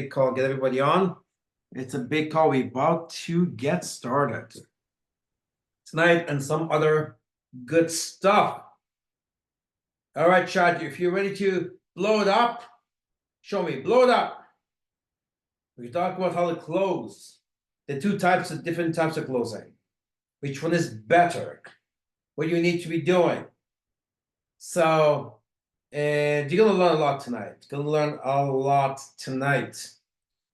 big call. Get everybody on. It's a big call. We're about to get started tonight and some other good stuff. All right, chat. If you're ready to blow it up, show me. Blow it up. We talk about how to close. The different types of closing. Which one is better? What you need to be doing. So, and you're gonna learn a lot tonight. You're gonna learn a lot tonight.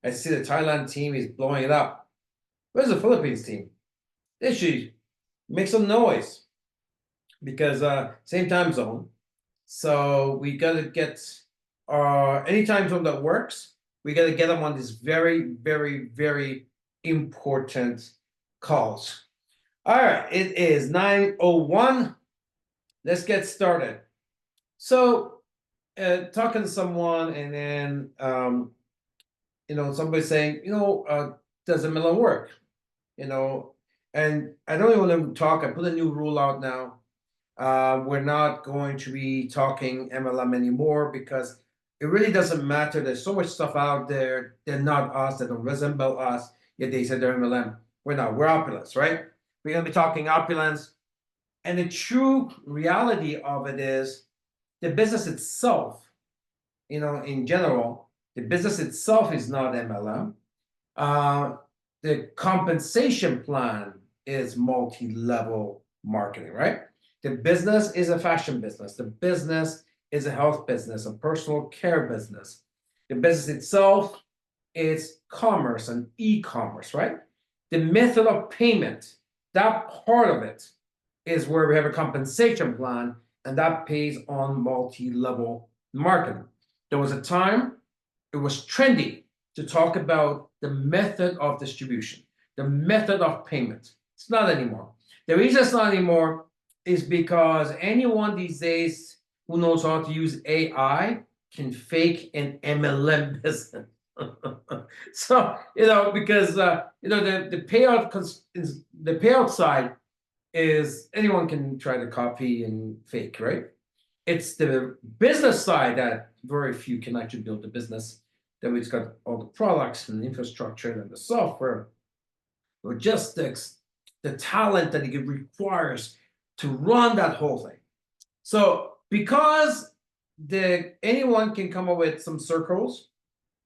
I see the Thailand team is blowing it up. Where's the Philippines team? They should make some noise because same time zone. So we gotta get any time zone that works. We gotta get them on these very, very, very important calls. All right, it is 9:01. Let's get started. So, talking to someone, and then somebody saying, does MLM work? And I don't even want to talk. I put a new rule out now. We're not going to be talking MLM anymore because it really doesn't matter. There's so much stuff out there. They're not us. They don't resemble us. Yet they said they're MLM. We're not. We're Opulence, right? We're going to be talking Opulence. And the true reality of it is the business itself, in general, the business itself is not MLM. The compensation plan is multi-level marketing, right? The business is a fashion business. The business is a health business, a personal care business. The business itself is commerce and e-commerce, right? The method of payment, that part of it is where we have a compensation plan, and that pays on multi-level marketing. There was a time it was trendy to talk about the method of distribution, the method of payment. It's not anymore. The reason it's not anymore is because anyone these days who knows how to use AI can fake an MLM business. So, because the payout side is anyone can try to copy and fake, right? It's the business side that very few can actually build the business. Then we've got all the products and the infrastructure and the software, logistics, the talent that it requires to run that whole thing. So because anyone can come up with some circles,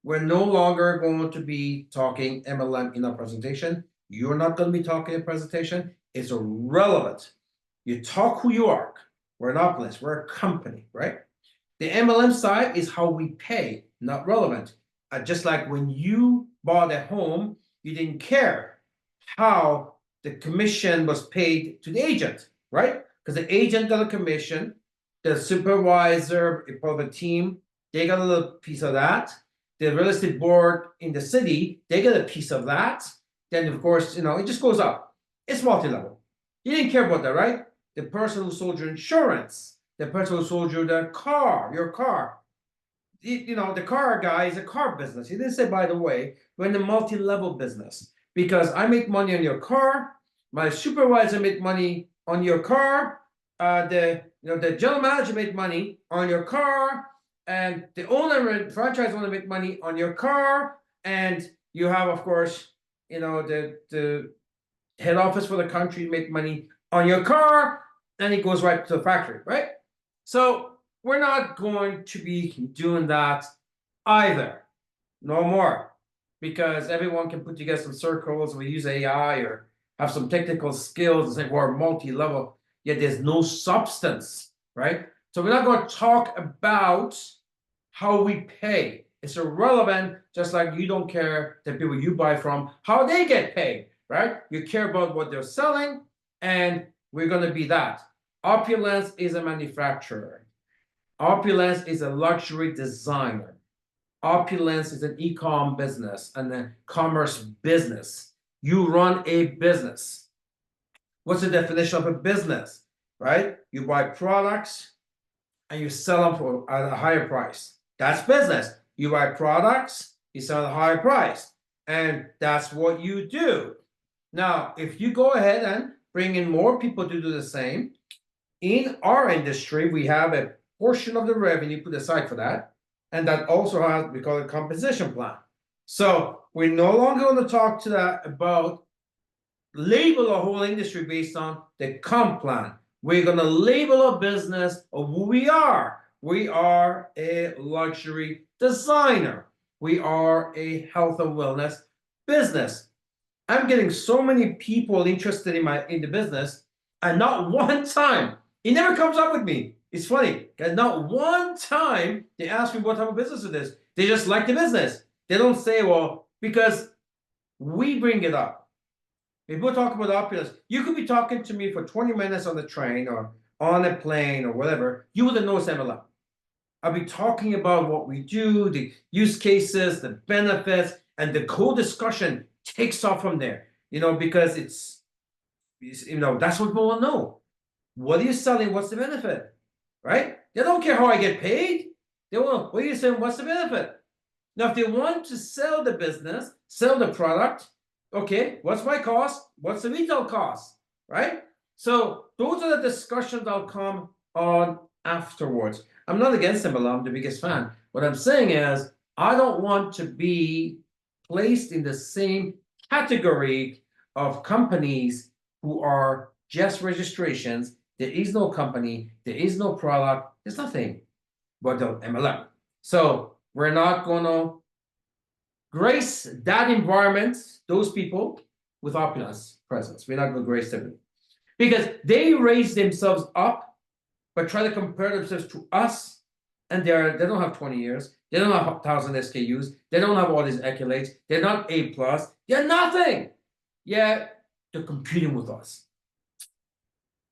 we're no longer going to be talking MLM in our presentation. You're not going to be talking in presentation. It's irrelevant. You talk who you are. We're an Opulence. We're a company, right? The MLM side is how we pay, not relevant. Just like when you bought a home, you didn't care how the commission was paid to the agent, right? Because the agent got a commission, the supervisor, part of a team, they got a little piece of that. The real estate board in the city, they get a piece of that. Then, of course, it just goes up. It's multi-level. You didn't care about that, right? The person who sold your insurance, the person who sold you your car. The car guy is a car business. He didn't say, by the way, we're in a multi-level business because I make money on your car. My supervisor made money on your car. The general manager made money on your car, and the owner and franchise owner make money on your car, and you have, of course, the head office for the country make money on your car, and it goes right to the factory, right? So we're not going to be doing that either. No more. Because everyone can put together some circles, and we use AI or have some technical skills and say we're multi-level, yet there's no substance, right? So we're not going to talk about how we pay. It's irrelevant, just like you don't care the people you buy from, how they get paid, right? You care about what they're selling, and we're going to be that. Opulence is a manufacturer. Opulence is a luxury designer. Opulence is an e-com business and a commerce business. You run a business. What's the definition of a business, right? You buy products and you sell them at a higher price. That's business. You buy products, you sell at a higher price. And that's what you do. Now, if you go ahead and bring in more people to do the same, in our industry, we have a portion of the revenue put aside for that. And that also has, we call it compensation plan. So we're no longer going to talk to that about label a whole industry based on the comp plan. We're going to label a business of who we are. We are a luxury designer. We are a health and wellness business. I'm getting so many people interested in the business, and not one time it never comes up with me. It's funny because not one time they ask me what type of business it is. They just like the business. They don't say, well, because we bring it up. If we talk about Opulence, you could be talking to me for 20 minutes on the train or on a plane or whatever. You wouldn't know it's MLM. I'll be talking about what we do, the use cases, the benefits, and the co-discussion takes off from there. Because it's that's what people want to know. What are you selling? What's the benefit? Right? They don't care how I get paid. They want, what are you saying? What's the benefit? Now, if they want to sell the business, sell the product, okay, what's my cost? What's the retail cost? Right? So those are the discussions I'll come on afterwards. I'm not against MLM, I'm the biggest fan. What I'm saying is, I don't want to be placed in the same category of companies who are just registrations. There is no company, there is no product, there's nothing but the MLM. So we're not going to grace that environment, those people, with Opulence presence. We're not going to grace them because they raise themselves up, but try to compare themselves to us, and they don't have 20 years. They don't have 1,000 SKUs. They don't have all these accolades. They're not A plus. They're nothing. Yet they're competing with us.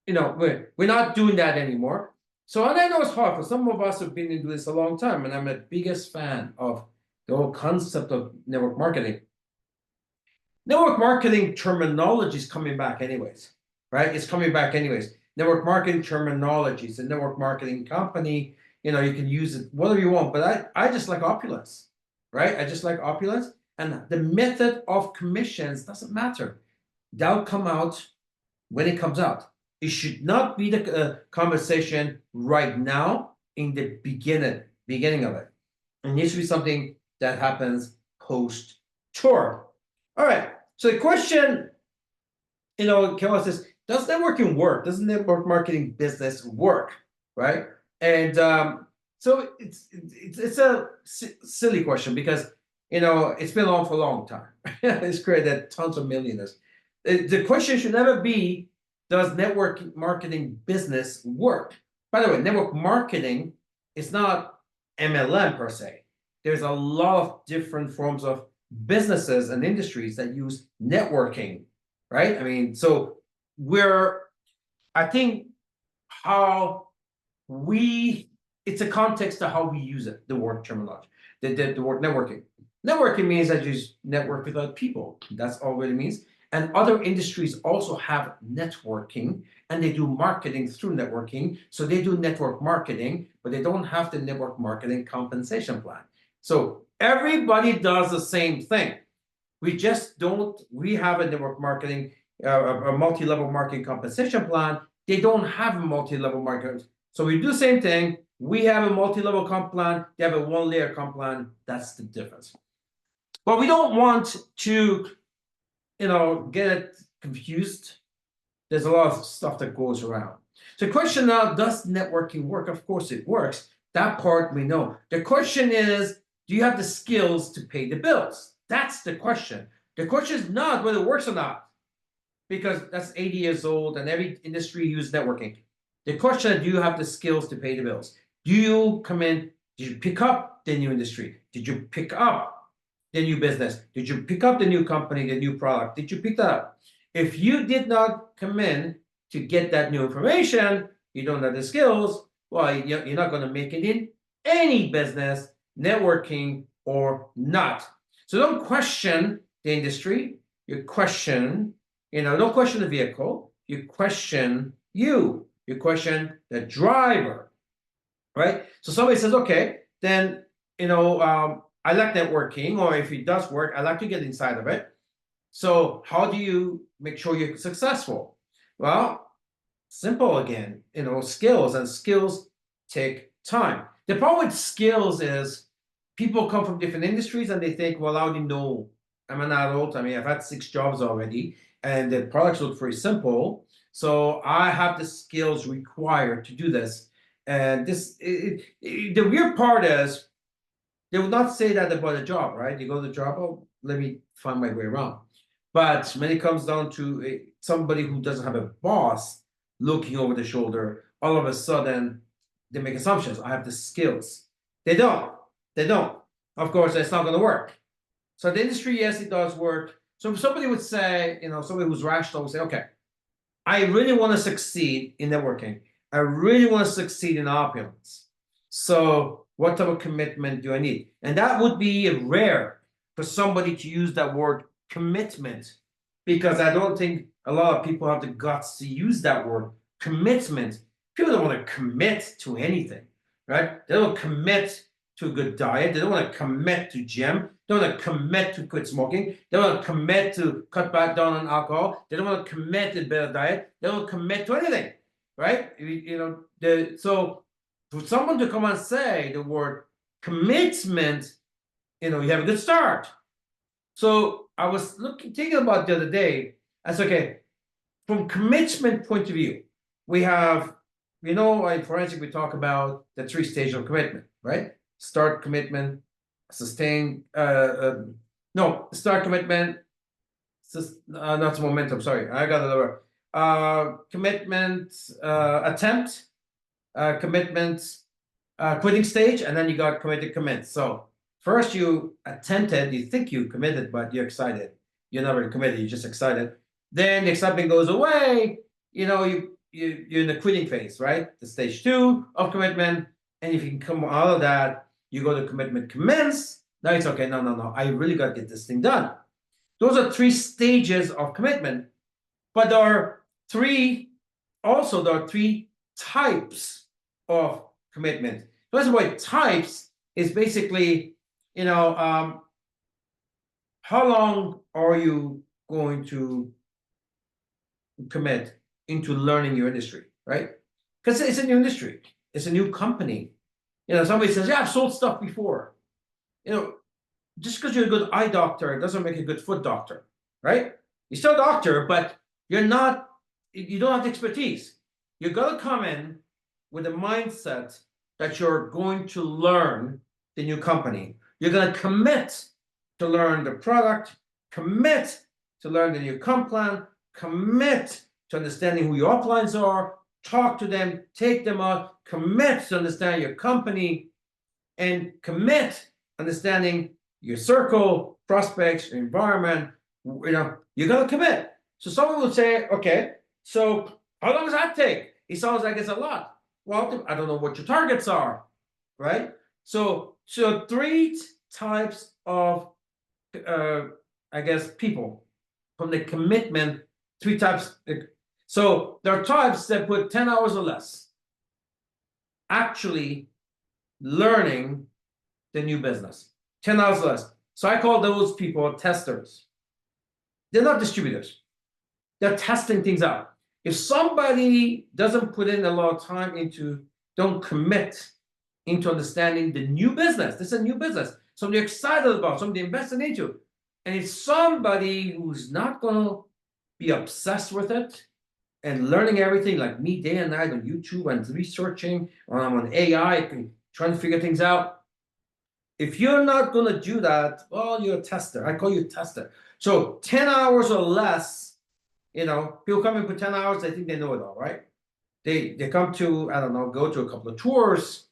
We're not doing that anymore. So, and I know it's hard for some of us who've been doing this a long time, and I'm the biggest fan of the whole concept of network marketing. Network marketing terminology is coming back anyways, right? It's coming back anyways. Network marketing terminology. It's a network marketing company. You can use it whatever you want, but I just like Opulence, right? I just like Opulence, and the method of commissions doesn't matter. That'll come out when it comes out. It should not be the conversation right now in the beginning of it. It needs to be something that happens post tour. All right. So the question, Kelly says, does networking work? Does network marketing business work? Right. And so it's a silly question because it's been on for a long time. It's created tons of millionaires. The question should never be, does network marketing business work? By the way, network marketing is not MLM per se. There's a lot of different forms of businesses and industries that use networking, right? I mean, so I think it's a context to how we use it, the word terminology, the word networking. Networking means that you just network with other people. That's all it means. And other industries also have networking, and they do marketing through networking. So they do network marketing, but they don't have the network marketing compensation plan. So everybody does the same thing. We have a network marketing, a multi-level marketing compensation plan. They don't have a multi-level marketing. So we do the same thing. We have a multi-level comp plan. They have a one-layer comp plan. That's the difference. But we don't want to get it confused. There's a lot of stuff that goes around. So the question now, does networking work? Of course it works. That part we know. The question is, do you have the skills to pay the bills? That's the question. The question is not whether it works or not, because that's 80 years old and every industry uses networking. The question is, do you have the skills to pay the bills? Do you come in? Did you pick up the new industry? Did you pick up the new business? Did you pick up the new company, the new product? Did you pick that up? If you did not come in to get that new information, you don't have the skills, well, you're not going to make it in any business, networking or not. So don't question the industry. You question, don't question the vehicle. You question you. You question the driver, right? So somebody says, okay, then, I like networking, or if it does work, I like to get inside of it. So how do you make sure you're successful? Well, simple again, skills, and skills take time. The problem with skills is people come from different industries and they think, well, I already know I'm an adult. I mean, I've had 6 jobs already, and the products look very simple. So I have the skills required to do this. And the weird part is they would not say that about a job, right? You go to the job, oh, let me find my way around. But when it comes down to somebody who doesn't have a boss looking over the shoulder, all of a sudden they make assumptions. I have the skills. They don't. They don't. Of course, it's not going to work. So the industry, yes, it does work. So if somebody would say, somebody who's rational would say, okay, I really want to succeed in networking. I really want to succeed in opulence. So what type of commitment do I need? And that would be rare for somebody to use that word commitment, because I don't think a lot of people have the guts to use that word commitment. People don't want to commit to anything, right? They don't commit to a good diet. They don't want to commit to gym. They don't want to commit to quit smoking. They don't want to commit to cut back down on alcohol. They don't want to commit to a better diet. They don't commit to anything, right? So for someone to come and say the word commitment, you have a good start. So I was thinking about the other day. I said, okay, from commitment point of view, we have, in forensic, we talk about the 3 stages of commitment, right? Start commitment, sustain, start commitment, not momentum, sorry, I got another word. Commitment, attempt, commitment, quitting stage, and then you got committed commit. So first you attempted, you think you committed, but you're excited. You're not really committed, you're just excited. Then the excitement goes away, you're in the quitting phase, right? The stage 2 of commitment. And if you can come out of that, you go to commitment commence. Now it's okay, no, I really got to get this thing done. Those are 3 stages of commitment, but there are 3 types of commitment. First of all, types is basically, how long are you going to commit into learning your industry, right? Because it's a new industry, it's a new company. Somebody says, yeah, I've sold stuff before. Just because you're a good eye doctor doesn't make a good foot doctor, right? You're still a doctor, but you don't have the expertise. You're going to come in with a mindset that you're going to learn the new company. You're going to commit to learn the product, commit to learn the new comp plan, commit to understanding who your uplines are, talk to them, take them out, commit to understand your company, and commit understanding your circle, prospects, your environment. You're going to commit. So someone will say, okay, so how long does that take? It sounds like it's a lot. Well, I don't know what your targets are, right? So 3 types of, people from the commitment, 3 types. So there are types that put 10 hours or less actually learning the new business. 10 hours or less. So I call those people testers. They're not distributors. They're testing things out. If somebody doesn't put in a lot of time don't commit into understanding the new business, this is a new business, something you're excited about, something you're investing into, and it's somebody who's not going to be obsessed with it and learning everything like me day and night on YouTube and researching, or I'm on AI and trying to figure things out. If you're not going to do that, well, you're a tester. I call you a tester. So 10 hours or less, people come in for 10 hours, they think they know it all, right? They come to, I don't know, go to a couple of tours,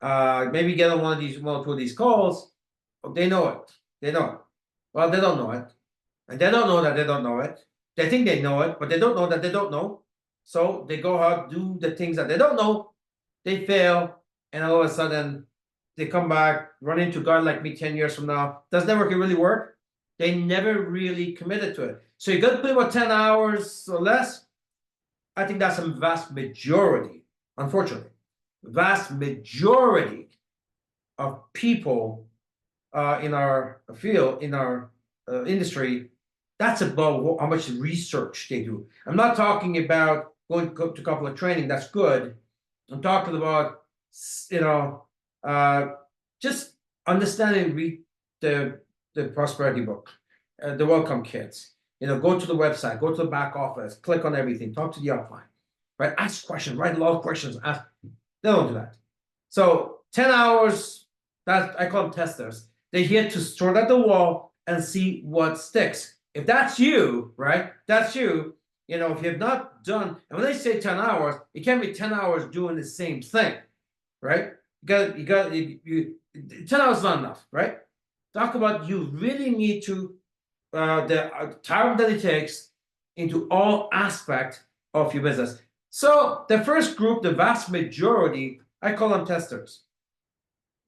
maybe get on one or two of these calls. They know it. They know it. Well, they don't know it. And they don't know that they don't know it. They think they know it, but they don't know that they don't know. So they go out, do the things that they don't know. They fail. And all of a sudden, they come back, run into a guy like me 10 years from now. Does networking really work? They never really committed to it. So you got to put about 10 hours or less. I think that's a vast majority, unfortunately. Vast majority of people in our field, in our industry, that's about how much research they do. I'm not talking about going to a couple of training, that's good. I'm talking about, just understanding the prosperity book, the welcome kits. Go to the website, go to the back office, click on everything, talk to the upline, right? Ask questions, write a lot of questions. Ask. They don't do that. So 10 hours, that I call them testers. They're here to sort out the wall and see what sticks. If that's you, right? That's you. If you have not done, and when they say 10 hours, it can't be 10 hours doing the same thing, right? You got 10 hours is not enough, right? Talk about you really need to the time that it takes into all aspects of your business. So the first group, the vast majority, I call them testers.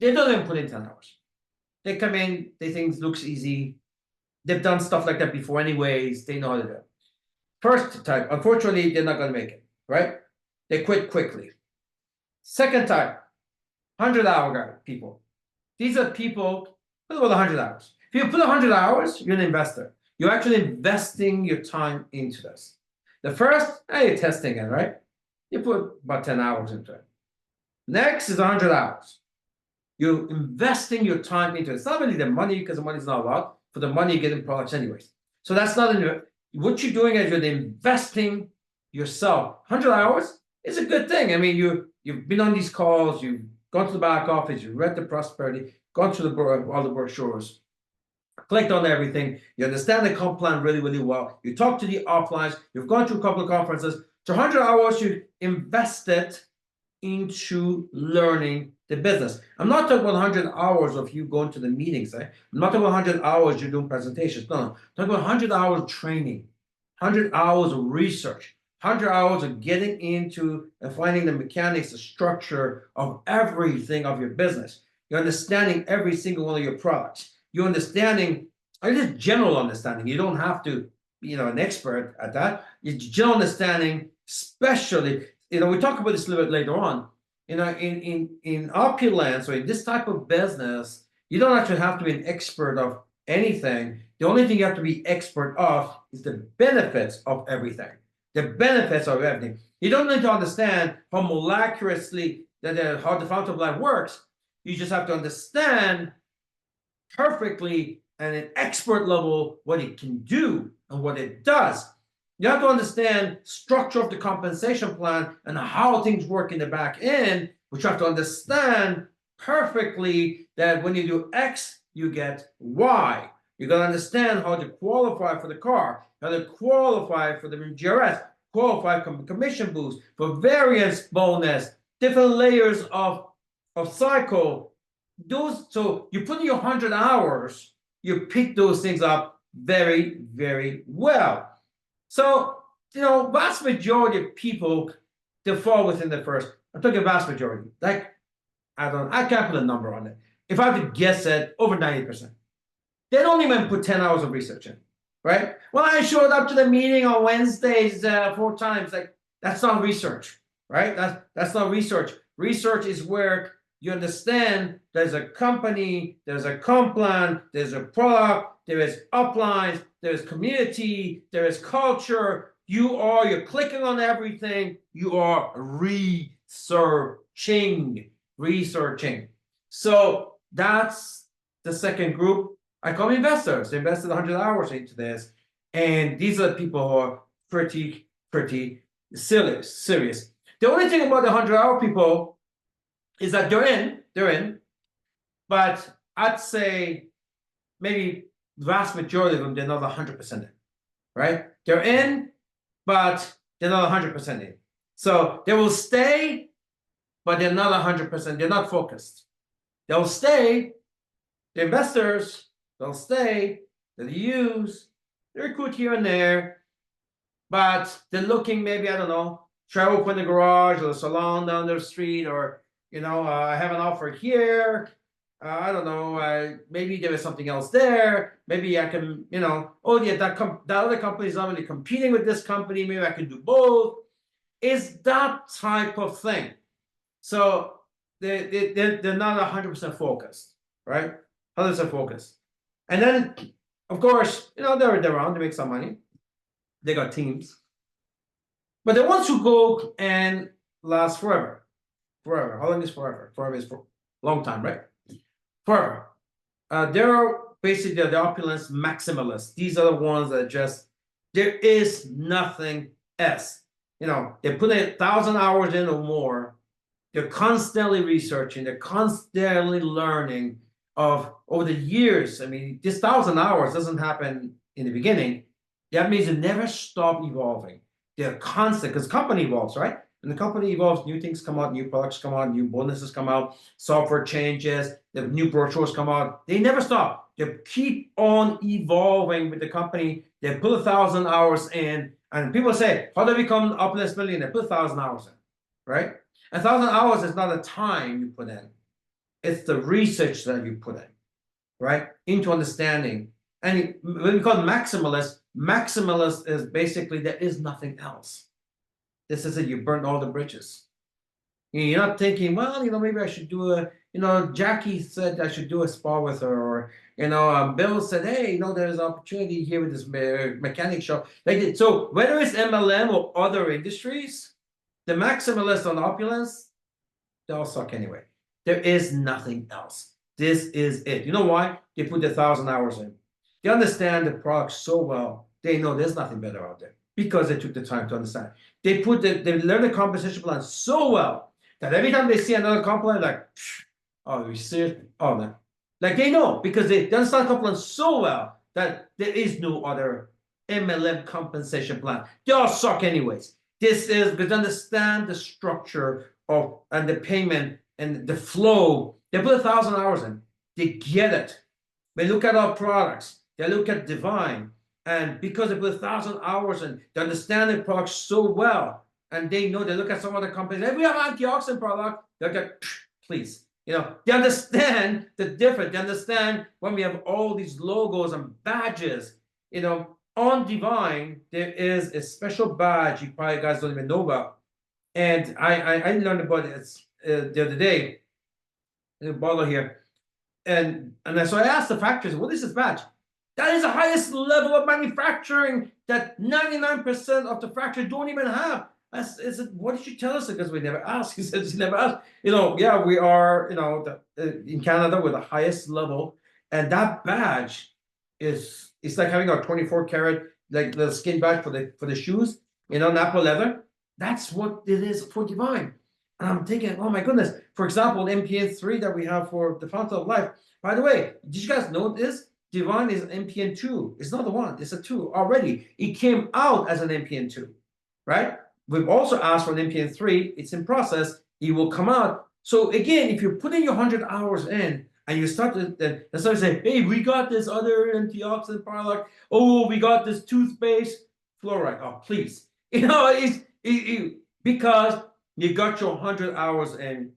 They don't even put in 10 hours. They come in, they think it looks easy. They've done stuff like that before anyways. They know how to do it. First type, unfortunately, they're not going to make it, right? They quit quickly. Second type, 100-hour guy people. These are people, put about 100 hours. If you put 100 hours, you're an investor. You're actually investing your time into this. The first, you're testing it, right? You put about 10 hours into it. Next is 100 hours. You're investing your time into it. It's not really the money, because the money's not a lot. For the money, you're getting products anyways. So that's not what you're doing is you're investing yourself. 100 hours is a good thing. I mean, you've been on these calls, you've gone to the back office, you've read the prosperity, gone through all the brochures, clicked on everything, you understand the comp plan really, really well, you talk to the uplines, you've gone to a couple of conferences. So 100 hours you invested into learning the business. I'm not talking about 100 hours of you going to the meetings. I'm not talking about 100 hours you're doing presentations. No, I'm talking about 100 hours of training, 100 hours of research, 100 hours of getting into and finding the mechanics, the structure of everything of your business. You're understanding every single one of your products. You're understanding, just general understanding. You don't have to be an expert at that. It's general understanding, especially, we talk about this a little bit later on. In Opulence or in this type of business, you don't actually have to be an expert of anything. The only thing you have to be expert of is the benefits of everything. The benefits of everything. You don't need to understand how miraculously how the fountain of life works. You just have to understand perfectly at an expert level what it can do and what it does. You have to understand structure of the compensation plan and how things work in the back end, but you have to understand perfectly that when you do X, you get Y. You got to understand how to qualify for the car, how to qualify for the GRS, qualify for commission boost, for variance bonus, different layers of cycle. So you put in your 100 hours, you pick those things up very, very well. So, vast majority of people, they fall within the first. I'm talking vast majority. Like, I can't put a number on it. If I have to guess it, over 90%. They don't even put 10 hours of research in, right? Well, I showed up to the meeting on Wednesdays 4 times. Like, that's not research, right? That's not research. Research is where you understand there's a company, there's a comp plan, there's a product, there is uplines, there's community, there is culture. You're clicking on everything. You are researching. So that's the second group. I call them investors. They invested 100 hours into this. And these are the people who are pretty serious. The only thing about the 100-hour people is that they're in, but I'd say maybe the vast majority of them, they're not 100% in, right? They're in, but they're not 100% in. So they will stay, but they're not 100%. They're not focused. They'll stay. The investors, they'll stay. They'll use. They recruit here and there, but they're looking maybe, I don't know, try to open the garage or the salon down the street, or I have an offer here. I don't know. Maybe there is something else there. Maybe I can, oh yeah, that other company is not really competing with this company. Maybe I can do both. Is that type of thing. So they're not 100% focused, right? 100% focused. And then, of course, they're around to make some money. They got teams. But the ones who go and last forever. How long is forever? Forever is for a long time, right? forever. They're basically the opulence maximalists. These are the ones that just there is nothing else. You know, they put 1,000 hours in or more. They're constantly researching. They're constantly learning of over the years. I mean, this 1,000 hours doesn't happen in the beginning. That means they never stop evolving. They're constant because company evolves, right? And the company evolves, new things come out, new products come out, new bonuses come out, software changes, the new brochures come out. They never stop. They keep on evolving with the company. They put 1,000 hours in, and people say, "How do I become Opulence millionaire?" Put 1,000 hours in, right? 1,000 hours is not a time you put in; it's the research that you put in, right, into understanding. And when we call it maximalist, maximalist is basically there is nothing else. This is it. You burned all the bridges. You're not thinking, well, maybe I should do a, Jackie said I should do a spa with her, or, Bill said, hey, there's an opportunity here with this mechanic shop. So whether it's MLM or other industries, the maximalist on opulence, they all suck anyway. There is nothing else. This is it. You know why? They put 1,000 hours in. They understand the product so well. They know there's nothing better out there because they took the time to understand. They learn the compensation plan so well that every time they see another company, like, oh, we see oh no. Like they know because they understand company so well that there is no other MLM compensation plan. They all suck anyways. This is because they understand the structure of and the payment and the flow. They put 1,000 hours in. They get it. They look at our products. They look at Divine. And because they put 1,000 hours in, they understand the product so well. And they know, they look at some other companies. If we have an antioxidant product, they'll get, please. They understand the difference. They understand when we have all these logos and badges. On Divine, there is a special badge you probably guys don't even know about. And I learned about it the other day, in a bottle here. And so I asked the factories, what is this badge? That is the highest level of manufacturing that 99% of the factories don't even have. I said, what did you tell us? Because we never asked. He says, you never asked. Yeah, we are, in Canada with the highest level. And that badge it's like having a 24 karat, like the skin badge for the shoes, Napa leather. That's what it is for Divine. And I'm thinking, oh my goodness. For example, the MPN3 that we have for the Fountain of Life. By the way, did you guys know this? Divine is an MPN2. It's not the one, it's a 2 already. It came out as an MPN2, right? We've also asked for an MPN3. It's in process. It will come out. So again, if you're putting your 100 hours in and you start to say, hey, we got this other antioxidant product. Oh, we got this toothpaste, fluoride. Oh, please. Because you got your 100 hours in.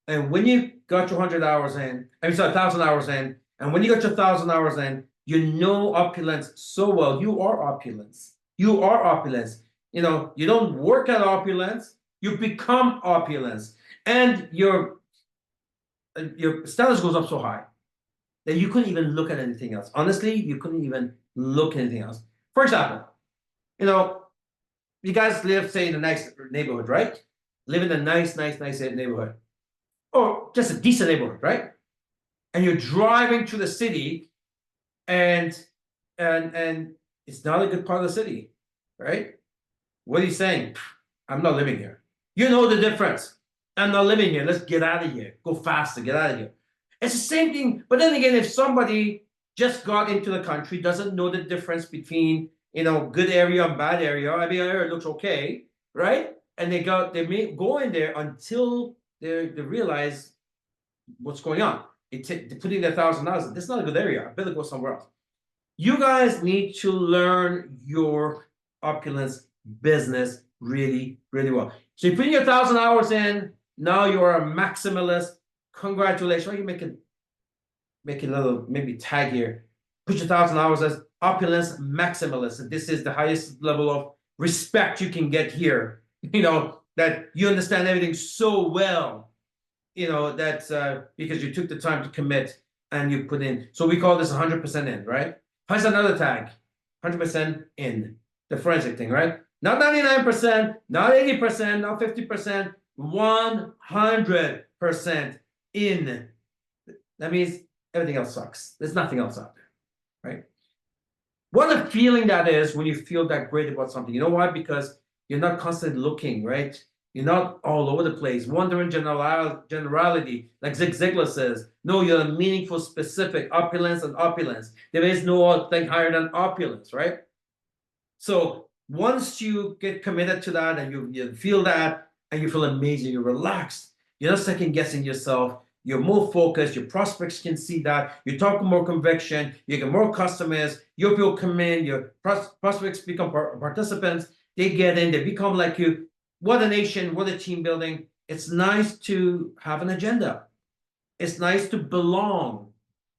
And when you got your 100 hours in, 1,000 hours in, and when you got your 1,000 hours in, you know opulence so well. You are opulence. You are opulence. You don't work at opulence. You become opulence. And your status goes up so high that you couldn't even look at anything else. Honestly, you couldn't even look at anything else. For example, you guys live, say, in a nice neighborhood, right? Live in a nice neighborhood. Or just a decent neighborhood, right? And you're driving to the city, and it's not a good part of the city, right? What are you saying? I'm not living here. You know the difference. I'm not living here. Let's get out of here. Go faster. Get out of here. It's the same thing. But then again, if somebody just got into the country, doesn't know the difference between good area and bad area. Area looks okay, right? And they may go in there until they realize what's going on. They're putting their $1,000. This is not a good area. I better go somewhere else. You guys need to learn your opulence business really, really well. So you're putting your 1,000 hours in. Now you are a maximalist. Congratulations. Why don't you make a little maybe tag here? Put your 1,000 hours as opulence maximalist. And this is the highest level of respect you can get here. That you understand everything so well. That's because you took the time to commit and you put in. So we call this 100% in, right? Here's another tag, 100% in, the forensic thing, right? Not 99%, not 80%, not 50%, 100% in. That means everything else sucks. There's nothing else out there, right? What a feeling that is when you feel that great about something. You know why? Because you're not constantly looking, right? You're not all over the place, wondering generality, like Zig Ziglar says. No, you're a meaningful, specific opulence and opulence. There is no thing higher than opulence, right? So once you get committed to that and you feel that and you feel amazing, you're relaxed, you're not second guessing yourself, you're more focused, your prospects can see that, you talk with more conviction, you get more customers, your people come in, your prospects become participants, they get in, they become like you. What a nation, what a team building. It's nice to have an agenda. It's nice to belong.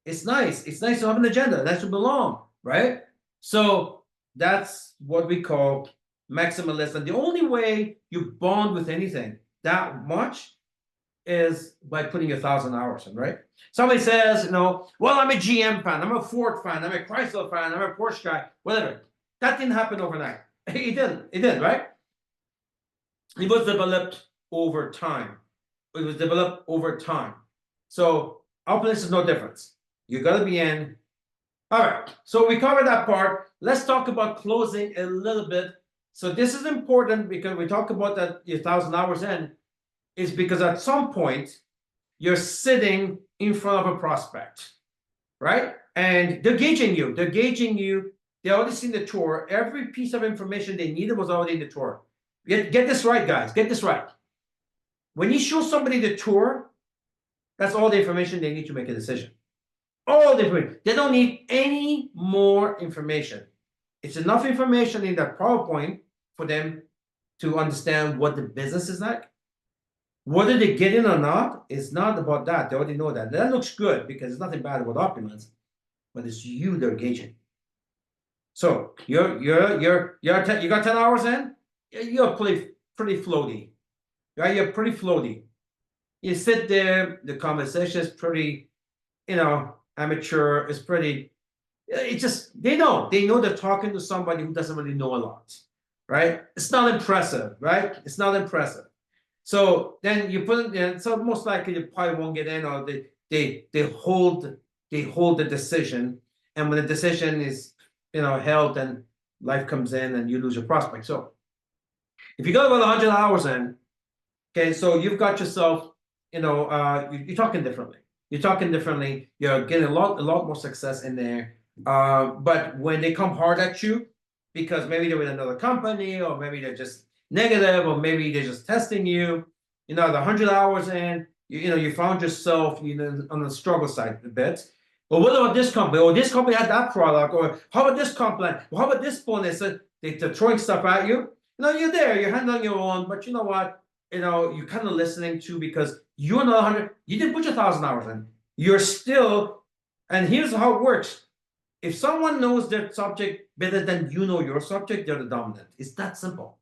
It's nice to have an agenda, nice to belong, right? So that's what we call maximalism. The only way you bond with anything that much is by putting 1,000 hours in, right? Somebody says, well, I'm a GM fan, I'm a Ford fan, I'm a Chrysler fan, I'm a Porsche guy, whatever. That didn't happen overnight. It didn't, right? It was developed over time. It was developed over time. So opulence is no difference. You got to be in. All right. So we covered that part. Let's talk about closing a little bit. So this is important because we talk about that 1,000 hours in is because at some point you're sitting in front of a prospect, right? And they're gauging you. They already seen the tour. Every piece of information they needed was already in the tour. Get this right, guys. Get this right. When you show somebody the tour, that's all the information they need to make a decision. All the information. They don't need any more information. It's enough information in that PowerPoint for them to understand what the business is like. Whether they get in or not, it's not about that. They already know that. That looks good because there's nothing bad about Opulence, but it's you they're gauging. So you got 10 hours in. You're pretty floaty, right? You're pretty floaty. You sit there, the conversation is pretty, amateur. It's pretty. It's just they know they're talking to somebody who doesn't really know a lot, right? It's not impressive, right? It's not impressive. So then you put it in. So most likely you probably won't get in, or they hold the decision, and when the decision is held, then life comes in and you lose your prospect. So if you got about 100 hours in, okay, so you've got yourself, you're talking differently. You're talking differently. You're getting a lot more success in there. But when they come hard at you, because maybe they're with another company, or maybe they're just negative, or maybe they're just testing you, the 100 hours in, you found yourself, on the struggle side a bit. Well, what about this company? Or this company had that product, or how about this company? Well, how about this bonus? They're throwing stuff at you. You're there, you're handling your own, but you know what? You're kind of listening to, because you're not 100, you didn't put your 1,000 hours in. You're still, and here's how it works. If someone knows their subject better than you know your subject, they're the dominant. It's that simple.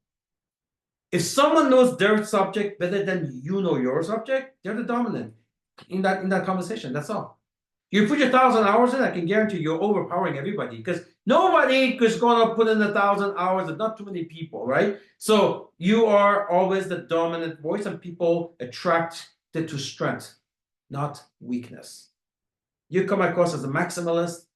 If someone knows their subject better than you know your subject, they're the dominant in that conversation. That's all. You put your 1,000 hours in, I can guarantee you're overpowering everybody, because nobody is going to put in 1,000 hours. There's not too many people, right? So you are always the dominant voice, and people attract to strength, not weakness. You come across as a maximalist.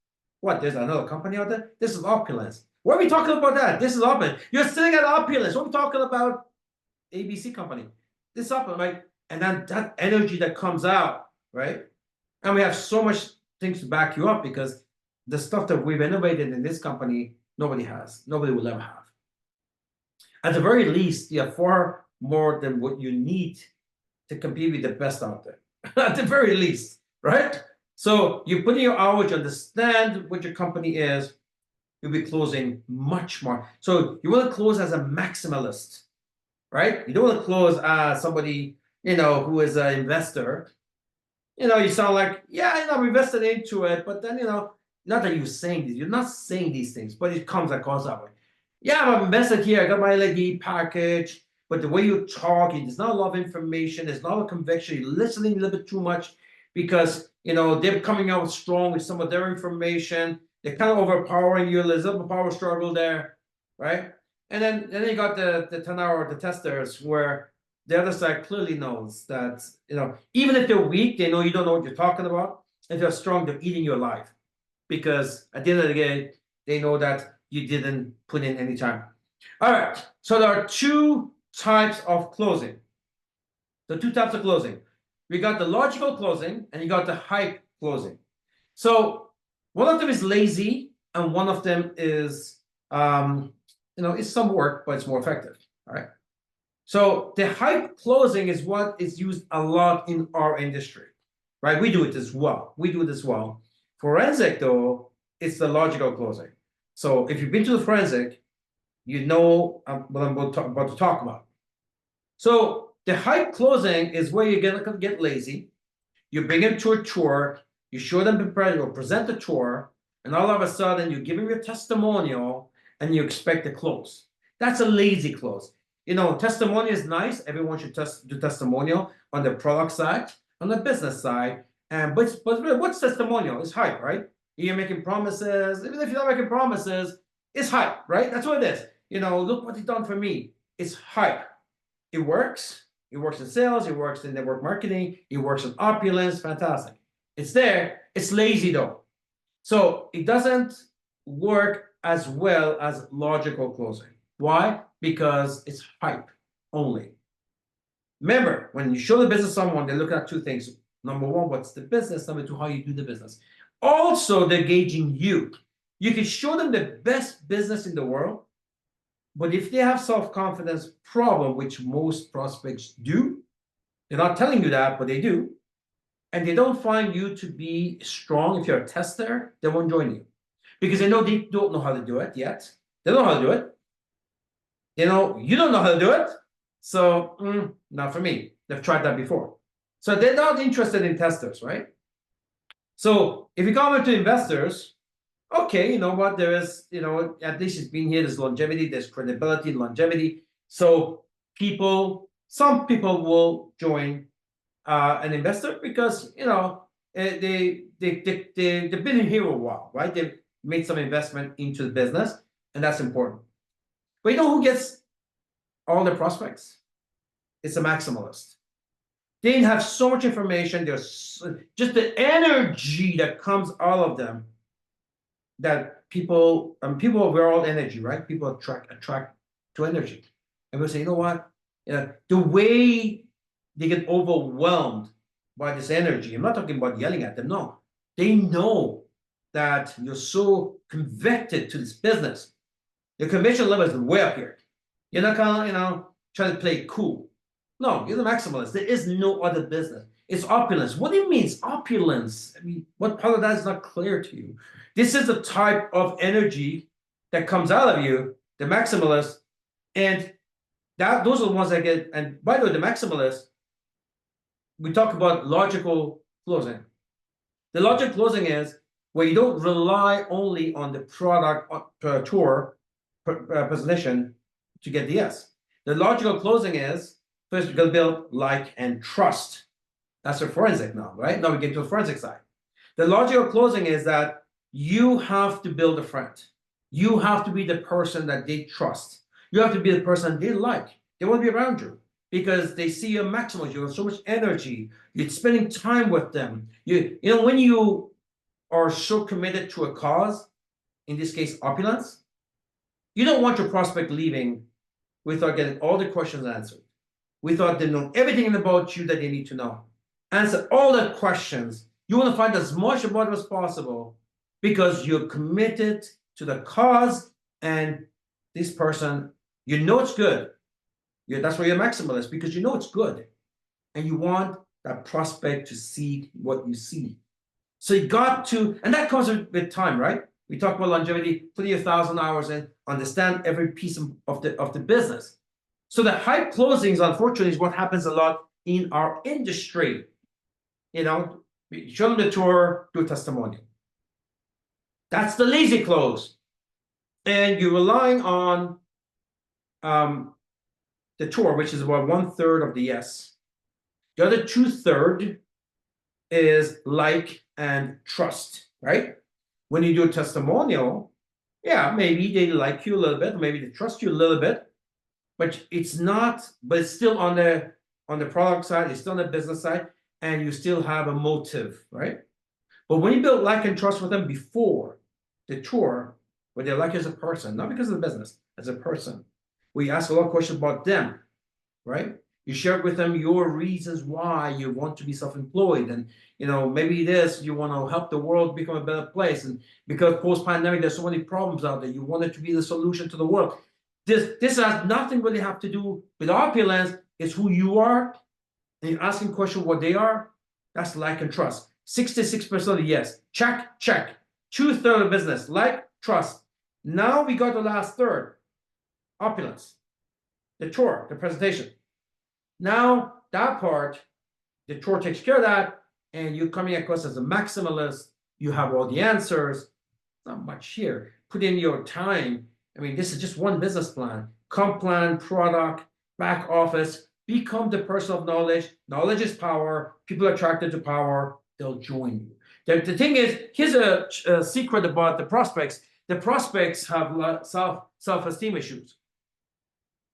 What? There's another company out there? This is Opulence. What are we talking about that? This is Opulence. You're sitting at Opulence. What are we talking about? ABC company. This is Opulence, right? And then that energy that comes out, right? And we have so much things to back you up, because the stuff that we've innovated in this company, nobody has. Nobody will ever have. At the very least, you have far more than what you need to compete with the best out there. At the very least, right? So you put in your hours, you understand what your company is, you'll be closing much more. So you want to close as a maximalist, right? You don't want to close as somebody, who is an investor. You sound like, yeah, I'm invested into it, but then, not that you're saying this, you're not saying these things, but it comes across that way. Yeah, I'm invested here, I got my LED package, but the way you talk, there's not a lot of information, there's not a conviction, you're listening a little bit too much, because, they're coming out strong with some of their information, they're kind of overpowering you, there's a little power struggle there, right? And then you got the 10-hour, the testers, where the other side clearly knows that, even if they're weak, they know you don't know what you're talking about. if they're strong, they're eating you alive. Because at the end of the day, they know that you didn't put in any time. All right. So there are two types of closing. The two types of closing. We got the logical closing and you got the hype closing. So one of them is lazy and one of them is it's some work, but it's more effective. All right. So the hype closing is what is used a lot in our industry, right? We do it as well. We do it as well. Forensic, though, it's the logical closing. So if you've been to the forensic, you know what I'm about to talk about. So the hype closing is where you're gonna get lazy. You bring them to a tour, you show them the present, or present the tour, and all of a sudden you give them your testimonial and you expect to close. That's a lazy close. Testimonial is nice. Everyone should do testimonial on the product side, on the business side. But what's testimonial? It's hype, right? You're making promises. Even if you're not making promises, it's hype, right? That's what it is. Look what he's done for me. It's hype. It works. It works in sales. It works in network marketing. It works in Opulence. Fantastic. It's there. It's lazy though. So it doesn't work as well as logical closing. Why? Because it's hype only. Remember, when you show the business to someone, they look at two things. Number one, what's the business? Number two, how you do the business. Also, they're gauging you. You can show them the best business in the world, but if they have self-confidence problem, which most prospects do, they're not telling you that, but they do, and they don't find you to be strong, if you're a tester, they won't join you. Because they know they don't know how to do it yet. They don't know how to do it. You don't know how to do it. So, not for me. They've tried that before. So they're not interested in testers, right? So if you come to investors, okay, you know what? There is, at least it's been here, there's longevity, there's credibility, longevity. So some people will join an investor because, they've been in here a while, right? They've made some investment into the business, and that's important. But you know who gets all the prospects? It's a maximalist. They have so much information. There's just the energy that comes out of them that people, we're all energy, right? People attract to energy. And we'll say, you know what? The way they get overwhelmed by this energy, I'm not talking about yelling at them, no. They know that you're so convicted to this business. Your conviction level is way up here. You're not gonna, try to play cool. No, you're the maximalist. There is no other business. It's opulence. What do you mean it's opulence? I mean, what part of that is not clear to you? This is the type of energy that comes out of you, the maximalist, and those are the ones that get. And by the way, the maximalist, we talk about logical closing. The logical closing is where you don't rely only on the product tour presentation to get the yes. The logical closing is first you got to build like and trust. That's a forensic now, right? Now we get to the forensic side. The logical closing is that you have to build a friend. You have to be the person that they trust. You have to be the person they like. They want to be around you because they see you maximize. You have so much energy. You're spending time with them. When you are so committed to a cause, in this case, opulence, you don't want your prospect leaving without getting all the questions answered, without them knowing everything about you that they need to know. Answer all the questions. You want to find as much about them as possible because you're committed to the cause and this person, it's good. That's why you're a maximalist, because you know it's good. And you want that prospect to see what you see. So you got to, and that comes with time, right? We talk about longevity, put your 1,000 hours in, understand every piece of the business. So the hype closings, unfortunately, is what happens a lot in our industry. Show them the tour, do a testimonial. That's the lazy close. And you're relying on the tour, which is about 1/3 of the yes. The other 2/3 is like and trust, right? When you do a testimonial, yeah, maybe they like you a little bit, maybe they trust you a little bit, but it's still on the product side, it's still on the business side, and you still have a motive, right? But when you build like and trust with them before the tour, where they like you as a person, not because of the business, as a person, where you ask a lot of questions about them, right? You share with them your reasons why you want to be self-employed, and maybe this you want to help the world become a better place, and because post-pandemic there's so many problems out there, you want it to be the solution to the world. This has nothing really have to do with opulence. It's who you are, and you're asking questions what they are. That's like and trust. 66% yes. Check, check. 2/3 of business, like, trust. Now we got the last third, opulence, the tour, the presentation. Now that part, the tour takes care of that, and you're coming across as a maximalist. You have all the answers. Not much here. Put in your time. I mean, this is just one business plan. Comp plan, product, back office. Become the person of knowledge. Knowledge is power. People are attracted to power. They'll join you. The thing is, here's a secret about the prospects. The prospects have self-esteem issues.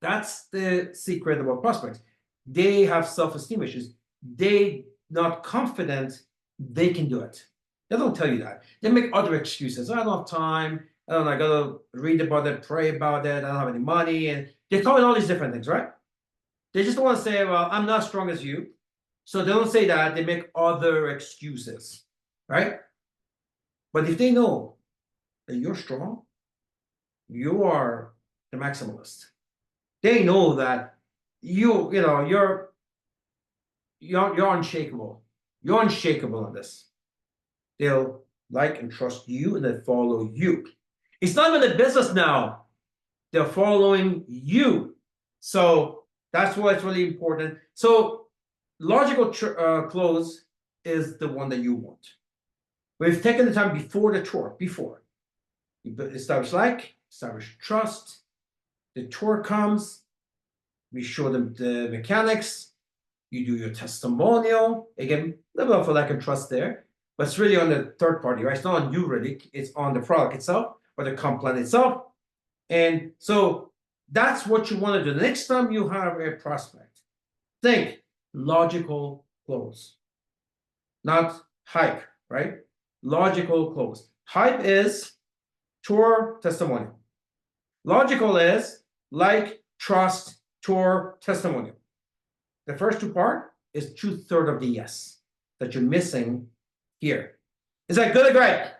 That's the secret about prospects. They have self-esteem issues. They not confident they can do it. They don't tell you that. They make other excuses. I don't have time. I don't know, I gotta read about it, pray about it. I don't have any money. And they call it all these different things, right? They just want to say, well, I'm not as strong as you. So they don't say that. They make other excuses, right? But if they know that you're strong, you are the maximalist. They know that you're unshakable. You're unshakable on this. They'll like and trust you, and they follow you. It's not even a business now. They're following you. So that's why it's really important. So logical close is the one that you want. We've taken the time before the tour. Before you establish like, establish trust. The tour comes. We show them the mechanics. You do your testimonial. Again, a little bit of like and trust there, but it's really on the third party, right? It's not on you really. It's on the product itself or the comp plan itself. And so that's what you want to do. The next time you have a prospect, think logical close, not hype, right? Logical close. Hype is tour, testimonial. Logical is like, trust, tour, testimonial. The first two part is 2/3 of the yes that you're missing here. Is that good or great?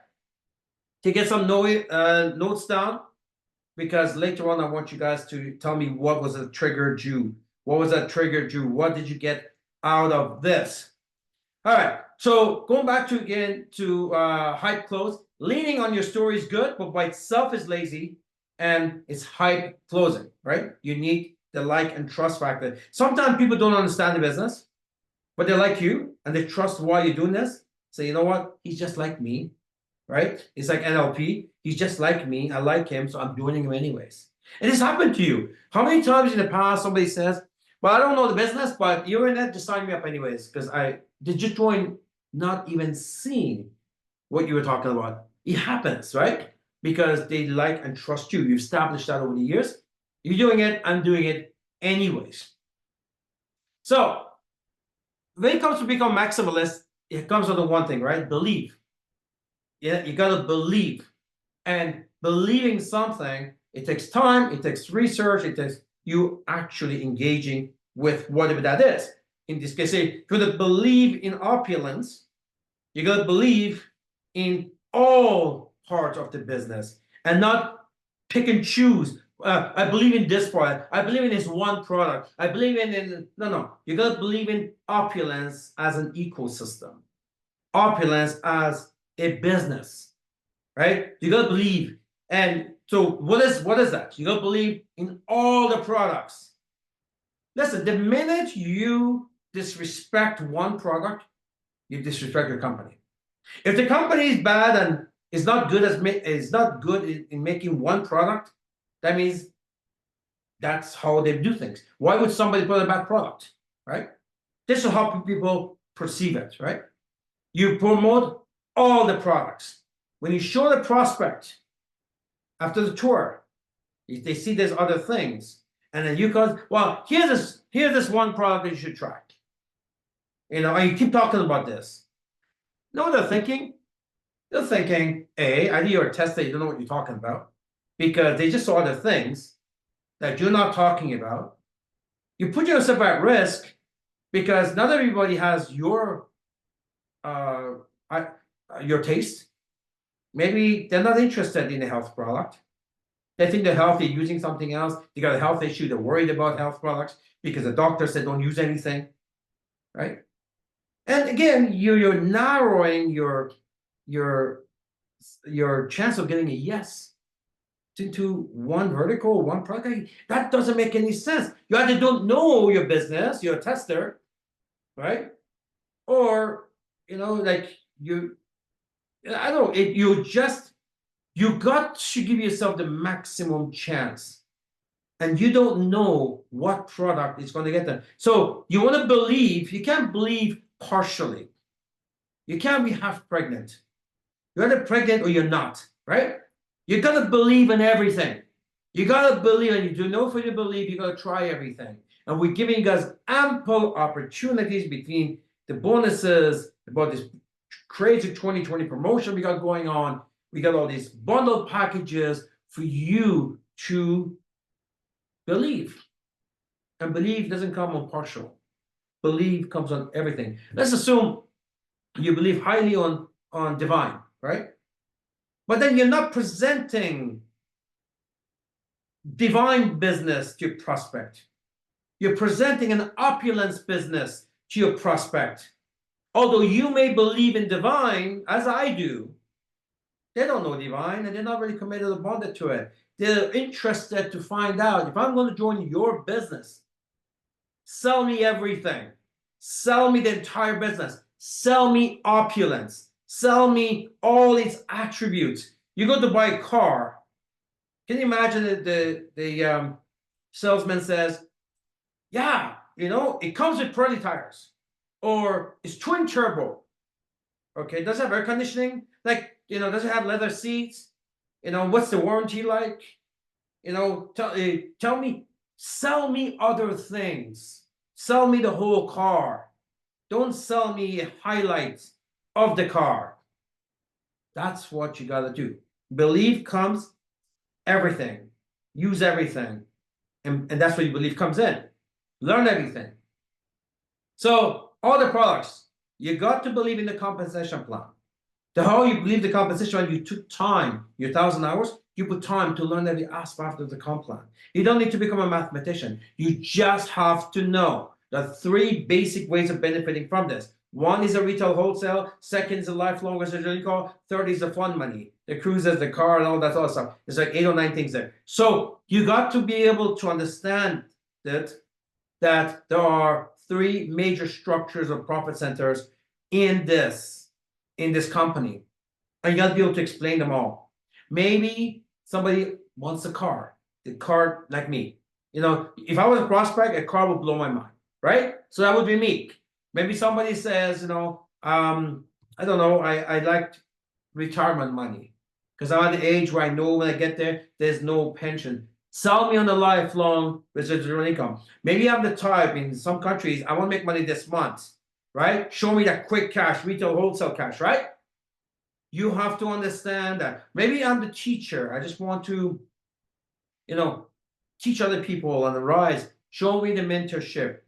To get some notes down, because later on I want you guys to tell me what was a triggered you. What was that triggered you? What did you get out of this? All right. So going back to again to hype close, leaning on your story is good, but by itself is lazy, and it's hype closing, right? You need the like and trust factor. Sometimes people don't understand the business, but they like you and they trust why you're doing this. So you know what? He's just like me, right? It's like NLP. He's just like me. I like him, so I'm joining him anyways. And this happened to you. How many times in the past somebody says, well, I don't know the business, but you're in it, just sign me up anyways, because I did you join not even seeing what you were talking about. It happens, right? Because they like and trust you. You've established that over the years. You're doing it, I'm doing it anyways. So when it comes to become maximalist, it comes with the one thing, right? Believe. Yeah, you gotta believe. And believing something, it takes time, it takes research, it takes you actually engaging with whatever that is. In this case, say, if you gotta believe in opulence, you gotta believe in all parts of the business and not pick and choose. I believe in this product. I believe in this one product. I believe in no. You gotta believe in opulence as an ecosystem, opulence as a business, right? You gotta believe. And so what is that? You gotta believe in all the products. Listen, the minute you disrespect one product, you disrespect your company. If the company is bad and is not good in making one product, that means that's how they do things. Why would somebody put a bad product, right? This is how people perceive it, right? You promote all the products. When you show the prospect after the tour, if they see there's other things, and then you go, well, here's this one product that you should try. And you keep talking about this. You know what they're thinking? They're thinking, A, either you're a tester, you don't know what you're talking about, because they just saw other things that you're not talking about. You put yourself at risk because not everybody has uh, I, your taste. Maybe they're not interested in a health product. They think they're healthy using something else. They got a health issue. They're worried about health products because the doctor said don't use anything, right? And again, you're narrowing your your chance of getting a yes into one vertical, one product. That doesn't make any sense. You either don't know your business, you're a tester, right? Or like I don't know, you got to give yourself the maximum chance. And you don't know what product is going to get them. So you want to believe, you can't believe partially. You can't be half pregnant. You're either pregnant or you're not, right? You gotta believe in everything. You gotta believe, and you do know for you to believe, you gotta try everything. And we're giving you guys ample opportunities between the bonuses, about this crazy 2020 promotion we got going on. We got all these bundled packages for you to believe. And believe doesn't come on partial. Believe comes on everything. Let's assume you believe highly on divine, right? But then you're not presenting divine business to your prospect. You're presenting an opulence business to your prospect. Although you may believe in divine, as I do, they don't know divine and they're not really committed or bonded to it. They're interested to find out if I'm going to join your business, sell me everything, sell me the entire business, sell me opulence, sell me all its attributes. You go to buy a car. Can you imagine that the salesman says, "Yeah, it comes with Pirelli tires, or it's twin turbo. Okay, does it have air conditioning? Like, does it have leather seats? What's the warranty like? Tell me, sell me other things. Sell me the whole car. Don't sell me highlights of the car." That's what you gotta do. Belief comes everything. Use everything. And that's where your belief comes in. Learn everything. So all the products, you got to believe in the compensation plan. The how you believe the compensation plan, you took time, your 1,000 hours, you put time to learn every aspect of the comp plan. You don't need to become a mathematician. You just have to know the three basic ways of benefiting from this. One is a retail wholesale, second is a lifelong residential call, third is the fund money, the cruises, the car, and all that other stuff. There's like 8 or 9 things there. So you got to be able to understand that there are three major structures of profit centers in this company. And you got to be able to explain them all. Maybe somebody wants a car, the car like me. If I was a prospect, a car would blow my mind, right? So that would be me. Maybe somebody says, I don't know, I like retirement money because I'm at the age where I know when I get there, there's no pension. Sell me on the lifelong residual income. Maybe I'm the type in some countries, I want to make money this month, right? Show me that quick cash, retail wholesale cash, right? You have to understand that. Maybe I'm the teacher. I just want to, teach other people on the rise. Show me the mentorship,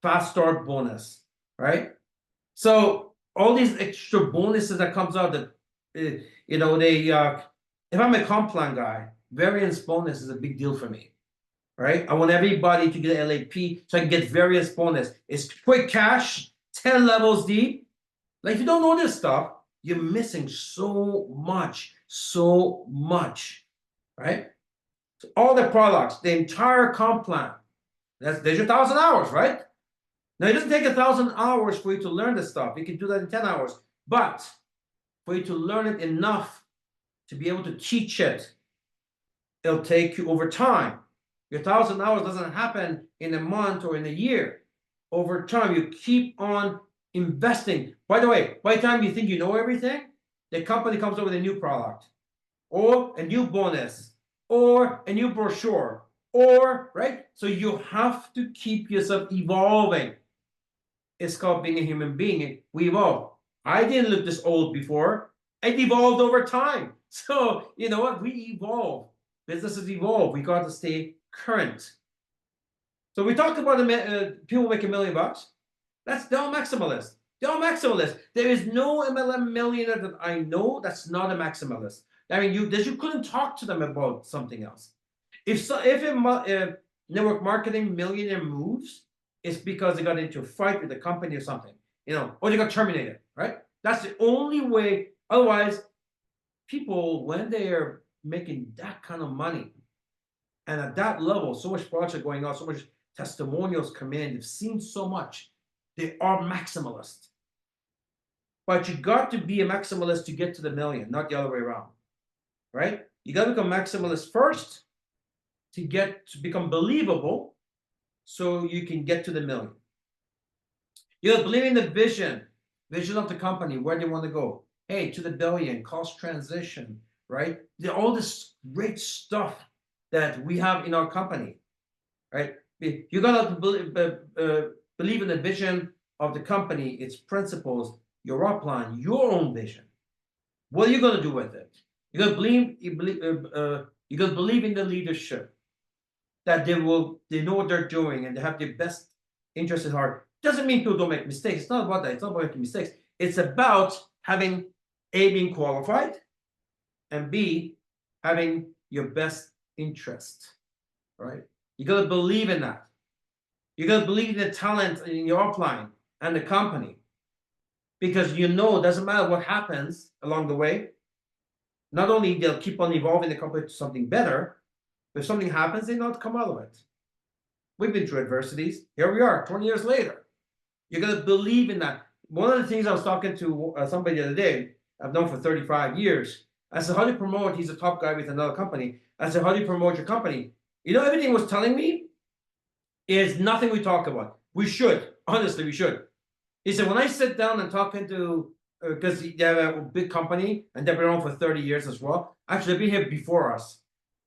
fast start bonus, right? So all these extra bonuses that comes out that, they, if I'm a comp plan guy, variance bonus is a big deal for me, right? I want everybody to get LAP so I can get variance bonus. It's quick cash, 10 levels deep. Like if you don't know this stuff, you're missing so much, right? So all the products, the entire comp plan, there's your 1,000 hours, right? Now it doesn't take 1,000 hours for you to learn this stuff. You can do that in 10 hours, but for you to learn it enough to be able to teach it, it'll take you over time. Your 1,000 hours doesn't happen in a month or in a year. Over time, you keep on investing. By the way, by the time you think you know everything, the company comes up with a new product, or a new bonus, or a new brochure, or right. So you have to keep yourself evolving. It's called being a human being. We evolve. I didn't look this old before. It evolved over time. So you know what? We evolve. Businesses evolve. We got to stay current. So we talked about people make $1 million. They're all maximalists. They're all maximalists. There is no MLM millionaire that I know that's not a maximalist. I mean, you couldn't talk to them about something else. If a network marketing millionaire moves, it's because they got into a fight with the company or something, or they got terminated, right? That's the only way. Otherwise, people, when they are making that kind of money and at that level, so much project going on, so much testimonials come in, they've seen so much, they are maximalist. But you got to be a maximalist to get to the million, not the other way around, right? You got to become maximalist first to become believable so you can get to the million. You got to believe in the vision of the company, where they want to go. Hey, to the billion, cost transition, right? All this great stuff that we have in our company, right? You got to believe in the vision of the company, its principles, your upline, your own vision. What are you going to do with it? You got to believe. You got to believe in the leadership, that they know what they're doing and they have their best interest at heart. Doesn't mean people don't make mistakes. It's not about that. It's not about making mistakes. It's about having A, being qualified, and B, having your best interest, right? You got to believe in that. You got to believe in the talent in your upline and the company, because it doesn't matter what happens along the way. Not only they'll keep on evolving the company to something better, but if something happens, they know how to come out of it. We've been through adversities. Here we are, 20 years later. You're going to believe in that. One of the things I was talking to somebody the other day, I've known for 35 years. I said, how do you promote? He's a top guy with another company. I said, how do you promote your company? Everything he was telling me is nothing we talk about. We should. Honestly, we should. He said, when I sit down and talking to, because they have a big company and they've been around for 30 years as well. Actually, they've been here before us.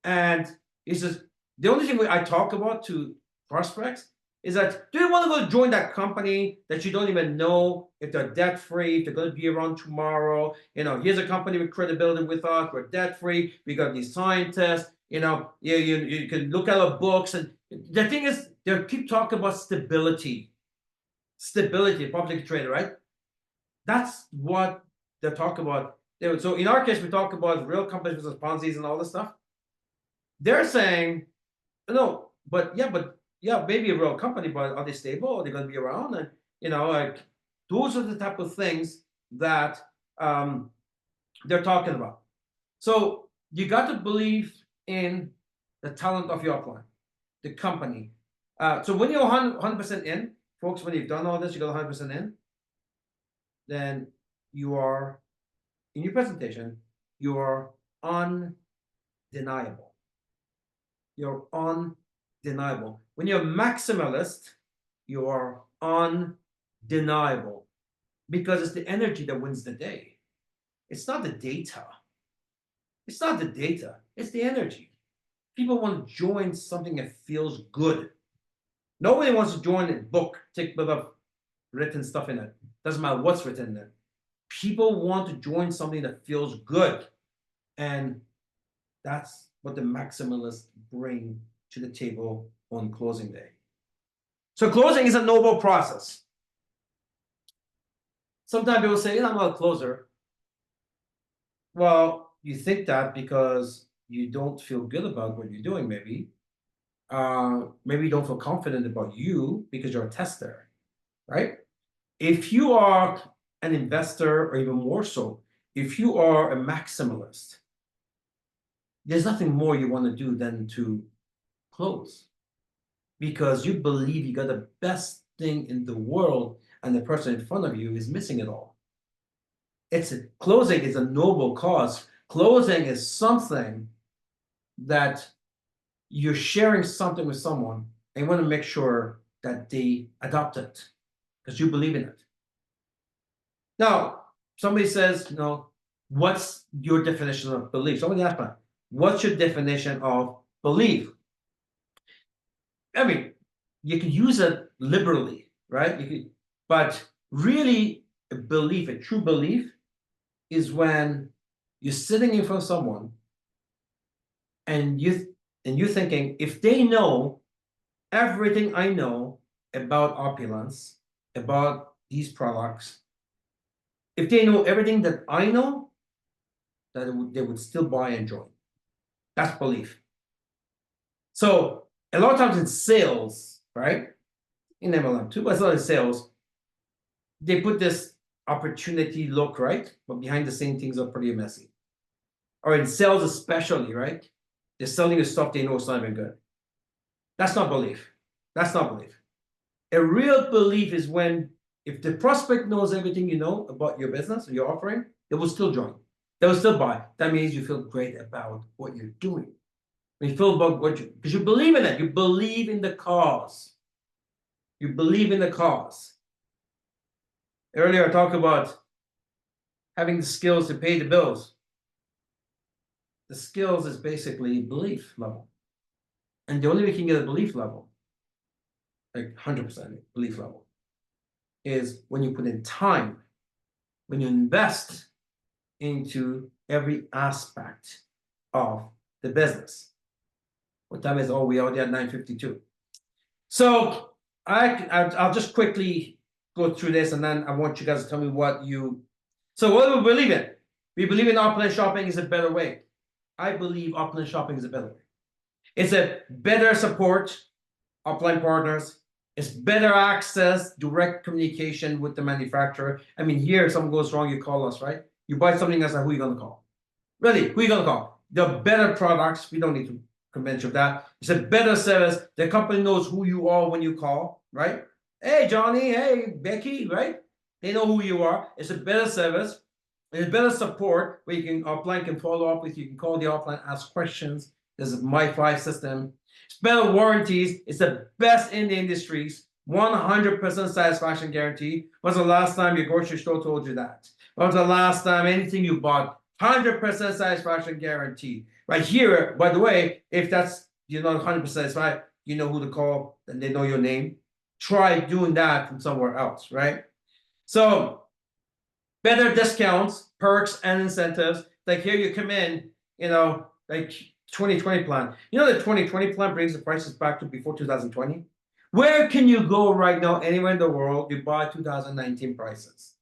And he says, the only thing I talk about to prospects is that, do you want to go join that company that you don't even know if they're debt free, if they're going to be around tomorrow? Here's a company with credibility with us. We're debt free. We got these scientists. You can look at our books. And the thing is, they keep talking about stability, publicly traded, right? That's what they're talking about. So in our case, we talk about real companies versus Ponzi's and all this stuff. They're saying, no, but maybe a real company, but are they stable? Are they going to be around? And those are the type of things that they're talking about. So you got to believe in the talent of your upline, the company. So when you're 100% in, folks, when you've done all this, you got 100% in, then you are, in your presentation, you are undeniable. You're undeniable. When you're maximalist, you are undeniable, because it's the energy that wins the day. It's not the data. It's the energy. People want to join something that feels good. Nobody wants to join a book, take with a written stuff in it. Doesn't matter what's written in it. People want to join something that feels good. And that's what the maximalists bring to the table on closing day. So closing is a noble process. Sometimes people say, I'm not a closer. Well, you think that because you don't feel good about what you're doing, maybe. Maybe you don't feel confident about you because you're a tester, right? If you are an investor, or even more so, if you are a maximalist, there's nothing more you want to do than to close, because you believe you got the best thing in the world and the person in front of you is missing it all. Closing is a noble cause. Closing is something that you're sharing something with someone and you want to make sure that they adopt it because you believe in it. Now, somebody says, what's your definition of belief? Somebody asked me, what's your definition of belief? I mean, you can use it liberally, right? But really, a true belief is when you're sitting in front of someone and you're thinking, if they know everything I know about Opulence, about these products, if they know everything that I know, that they would still buy and join. That's belief. So a lot of times in sales, right? In MLM too, but it's not in sales. They put this opportunity look, right? But behind the scenes, things are pretty messy. Or in sales, especially, right? They're selling you stuff they know it's not even good. That's not belief. That's not belief. A real belief is when, if the prospect knows everything you know about your business or your offering, they will still join. They will still buy. That means you feel great about what you're doing. When you feel about what you, because you believe in it. You believe in the cause. You believe in the cause. Earlier, I talked about having the skills to pay the bills. The skills is basically belief level. And the only way you can get a belief level, like 100% belief level, is when you put in time, when you invest into every aspect of the business. What time is? Oh, we already at 9:52. So I'll just quickly go through this, and then I want you guys to tell me what you. So what do we believe in? We believe in Opulence shopping is a better way. I believe Opulence shopping is a better way. It's a better support, upline partners. It's better access, direct communication with the manufacturer. I mean, here, if something goes wrong, you call us, right? You buy something else, like, who are you going to call? Really, who are you going to call? The better products, we don't need to convince you of that. It's a better service. The company knows who you are when you call, right? Hey, Johnny, hey, Becky, right? They know who you are. It's a better service. It's better support where you can, upline can follow up with you. You can call the upline, ask questions. There's a My5 system. It's better warranties. It's the best in the industries. 100% satisfaction guarantee. When's the last time your grocery store told you that? When's the last time anything you bought? 100% satisfaction guarantee. Right here, by the way, if that's you're not 100% satisfied, you know who to call and they know your name. Try doing that from somewhere else, right? So better discounts, perks, and incentives. Like here you come in, like 2020 plan. You know the 2020 plan brings the prices back to before 2020. Where can you go right now, anywhere in the world, you buy 2019 prices?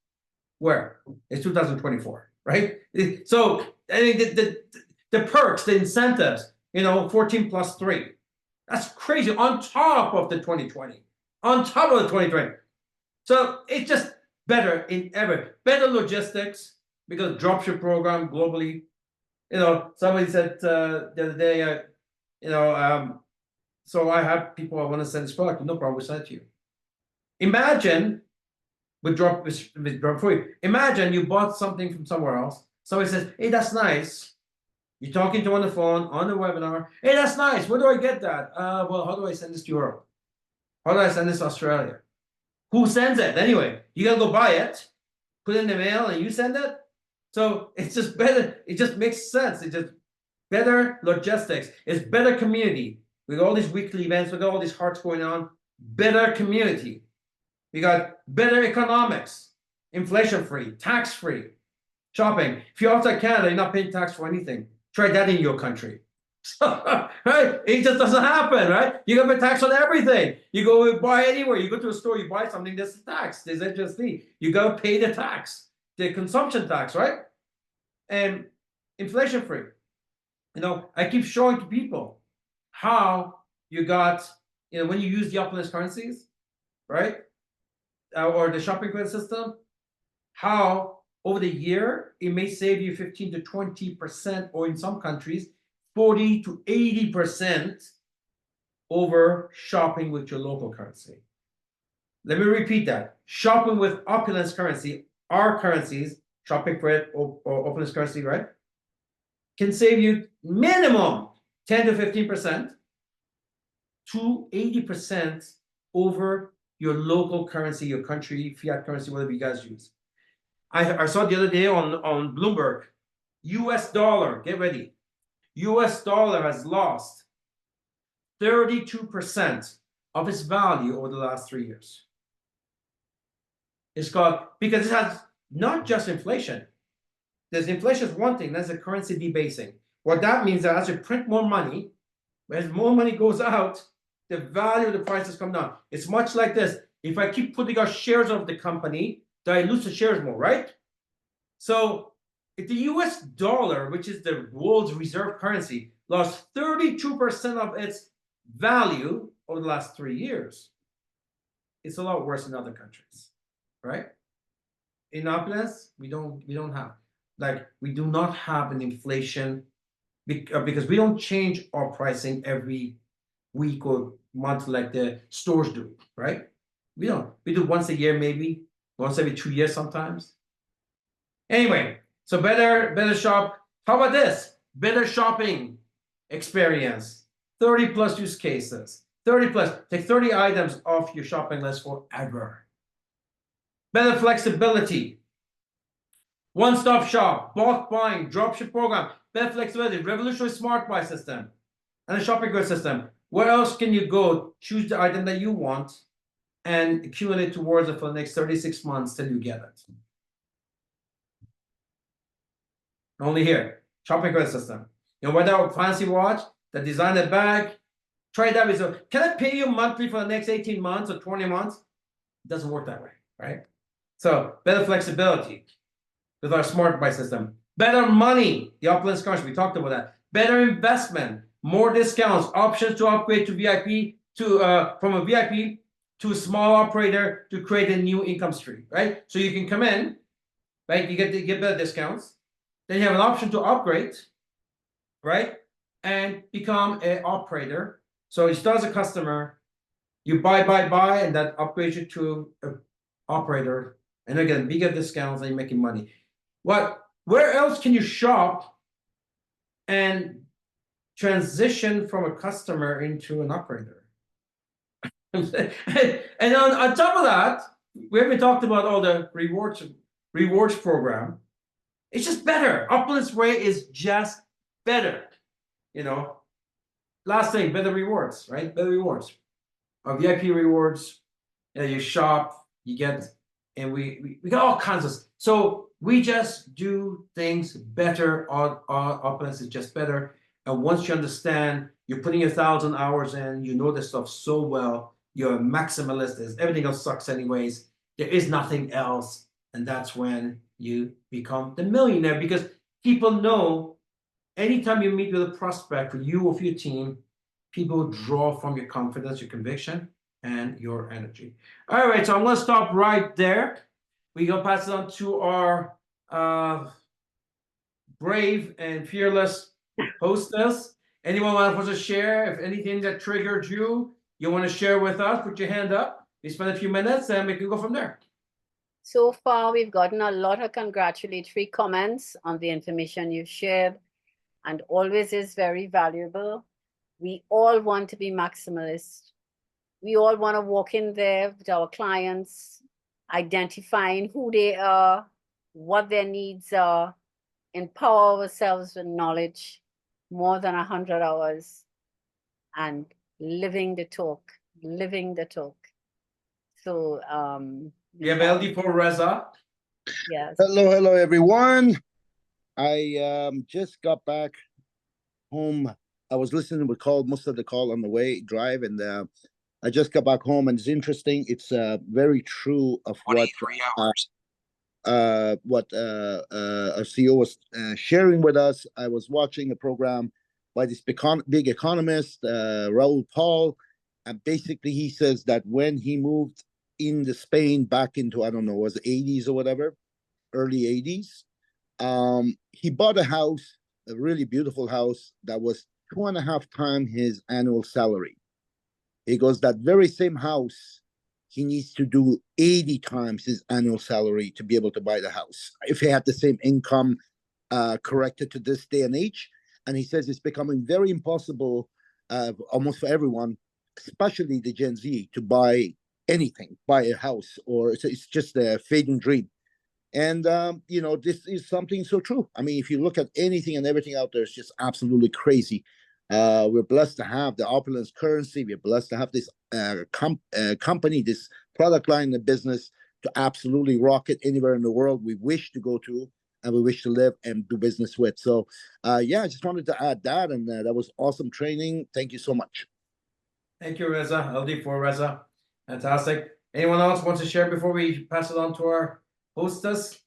Where? It's 2024, right? So I mean the perks, the incentives, 14 plus 3. That's crazy on top of the 2020. On top of the 2020. So it's just better in better logistics because dropship program globally. Somebody said the other day, so I have people I want to send this product. No problem, we send it to you. Imagine with drop for you. Imagine you bought something from somewhere else. Somebody says, "Hey, that's nice." You're talking to on the phone, on the webinar. "Hey, that's nice. Where do I get that?" Well, how do I send this to Europe? How do I send this to Australia? Who sends it anyway? You gotta go buy it, put it in the mail, and you send it. So it's just better. It just makes sense. It's just better logistics. It's better community. We got all these weekly events. We got all these hearts going on. Better community. We got better economics, inflation-free, tax-free shopping. If you're outside Canada, you're not paying tax for anything. Try that in your country. Right? It just doesn't happen, right? You got to pay tax on everything. You go buy anywhere. You go to a store, you buy something, there's a tax. There's HST. You got to pay the tax, the consumption tax, right? And inflation-free. I keep showing to people how you got, when you use the Opulence currencies, right? Or the shopping credit system, how over the year it may save you 15 to 20%, or in some countries 40 to 80% over shopping with your local currency. Let me repeat that. Shopping with Opulence currency, our currencies, shopping credit or Opulence currency, right, can save you minimum 10 to 15% to 80% over your local currency, your country, fiat currency, whatever you guys use. I saw the other day on Bloomberg, US dollar, get ready. US dollar has lost 32% of its value over the last 3 years. It's called, because it has not just inflation, there's inflation is one thing, that's a currency debasing. What that means is that as you print more money, as more money goes out, the value of the prices come down. It's much like this. If I keep putting out shares of the company, dilute the shares more, right? So if the US dollar, which is the world's reserve currency, lost 32% of its value over the last 3 years, it's a lot worse in other countries, right? In Opulence, we don't have, like, we do not have an inflation because we don't change our pricing every week or month like the stores do, right? We don't. We do once a year, maybe once every 2 years sometimes. Anyway, so better shop. How about this? Better shopping experience. 30 plus use cases. 30 plus. Take 30 items off your shopping list forever. Better flexibility. One-stop shop, bulk buying, dropship program, better flexibility, revolutionary smart buy system, and a shopping cart system. Where else can you go? Choose the item that you want and accumulate towards it for the next 36 months till you get it. Only here, shopping cart system. You know, without fancy watch, the designer bag, try that with. So can I pay you monthly for the next 18 months or 20 months? It doesn't work that way, right? So better flexibility with our smart buy system. Better money, the Opulence cards, we talked about that. Better investment, more discounts, options to upgrade to VIP, from a VIP to a small operator to create a new income stream, right? So you can come in, right? You get better discounts. Then you have an option to upgrade, right? And become an operator. So you start as a customer, you buy, and that upgrades you to an operator. And again, bigger discounts, and you're making money. Where else can you shop and transition from a customer into an operator? And on top of that, we haven't talked about all the rewards program. It's just better. Opulence way is just better. You know, last thing, better rewards, right? Better rewards. Our VIP rewards, you shop, you get, and we got all kinds of. So we just do things better. Our Opulence is just better. And once you understand, you're putting 1,000 hours in, you know this stuff so well, you're a maximalist, everything else sucks anyways. There is nothing else. And that's when you become the millionaire, because people know anytime you meet with a prospect for you or for your team, people draw from your confidence, your conviction, and your energy. All right, so I'm going to stop right there. We're going to pass it on to our brave and fearless hostess. Anyone want to share? If anything that triggered you want to share with us, put your hand up. We spend a few minutes and we can go from there. So far, we've gotten a lot of congratulatory comments on the information you've shared, and always is very valuable. We all want to be maximalists. We all want to walk in there with our clients, identifying who they are, what their needs are, empower ourselves with knowledge, more than 100 hours, and living the talk. So, you have LD for Reza. Yes. Hello, everyone. I just got back home. I was listening to most of the call on the way drive, and I just got back home, and it's interesting. It's very true of what our CEO was sharing with us. I was watching a program by this big economist, Raoul Paul, and basically he says that when he moved into Spain back into, I don't know, was it 80s or whatever, early 80s, he bought a house, a really beautiful house that was 2.5 times his annual salary. He goes, that very same house, he needs to do 80 times his annual salary to be able to buy the house if he had the same income corrected to this day and age. And he says it's becoming very impossible almost for everyone, especially the Gen Z, to buy anything, buy a house, or it's just a fading dream. And, this is something so true. I mean, if you look at anything and everything out there, it's just absolutely crazy. We're blessed to have the Opulence currency. We're blessed to have this company, this product line, the business to absolutely rock it anywhere in the world we wish to go to. and we wish to live and do business with. So, yeah, I just wanted to add that, and that was awesome training. Thank you so much. Thank you, Reza. LD4 Reza. Fantastic. Anyone else wants to share before we pass it on to our hostess?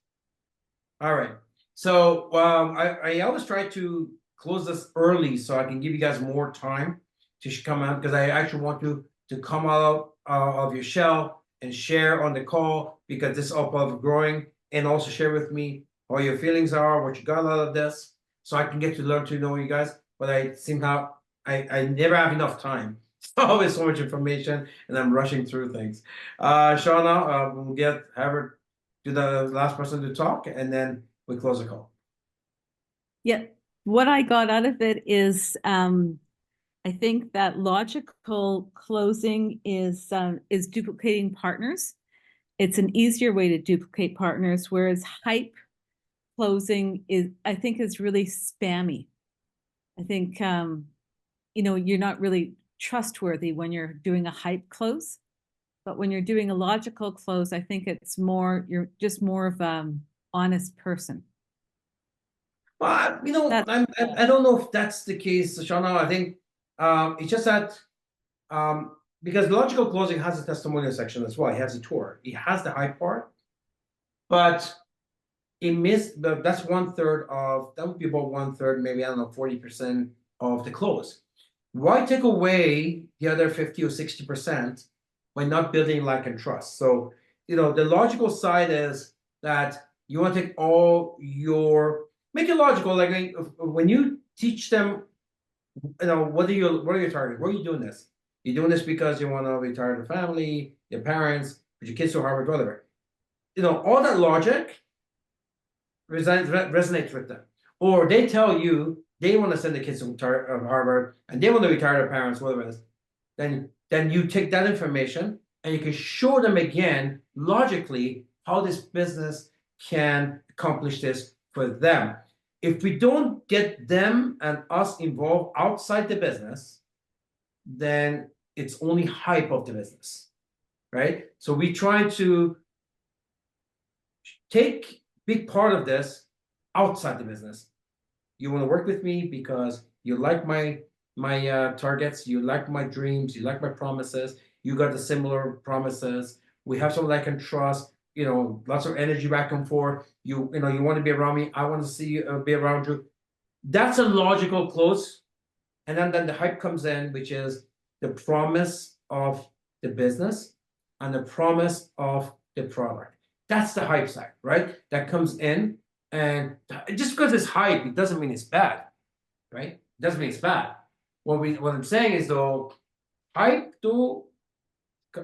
All right. So I always try to close this early so I can give you guys more time to come out, because I actually want you to come out of your shell and share on the call, because this is all about growing, and also share with me how your feelings are, what you got out of this, so I can get to learn to know you guys. But I never have enough time. It's always so much information, and I'm rushing through things. Shauna, we'll get Herbert to the last person to talk, and then we close the call. Yeah, what I got out of it is I think that logical closing is duplicating partners. It's an easier way to duplicate partners, whereas hype closing I think is really spammy. I think you're not really trustworthy when you're doing a hype close, but when you're doing a logical close, I think you're just more of honest person. Well, I don't know if that's the case, Shauna. I think it's just that because logical closing has a testimonial section as well. It has a tour. It has the hype part, but it missed. That's 1/3 of that would be about 1/3, maybe I don't know, 40% of the close. Why take away the other 50 or 60% by not building like and trust? So the logical side is that you want to take all your make it logical. Like when you teach them, what are your targets? Why are you doing this? You're doing this because you want to retire your family, your parents, put your kids to Harvard, whatever. All that logic resonates with them. Or they tell you they want to send the kids to Harvard and they want to retire their parents, whatever it is. Then you take that information and you can show them again logically how this business can accomplish this for them. If we don't get them and us involved outside the business, then it's only hype of the business, right? So we try to take big part of this outside the business. You want to work with me because you like my targets, you like my dreams, you like my promises, you got the similar promises. We have someone I can trust, lots of energy back and forth. You want to be around me, I want to see you, be around you. That's a logical close. And then the hype comes in, which is the promise of the business and the promise of the product. That's the hype side, right? That comes in, and just because it's hype, it doesn't mean it's bad, right? It doesn't mean it's bad. What I'm saying is, though, hype, though,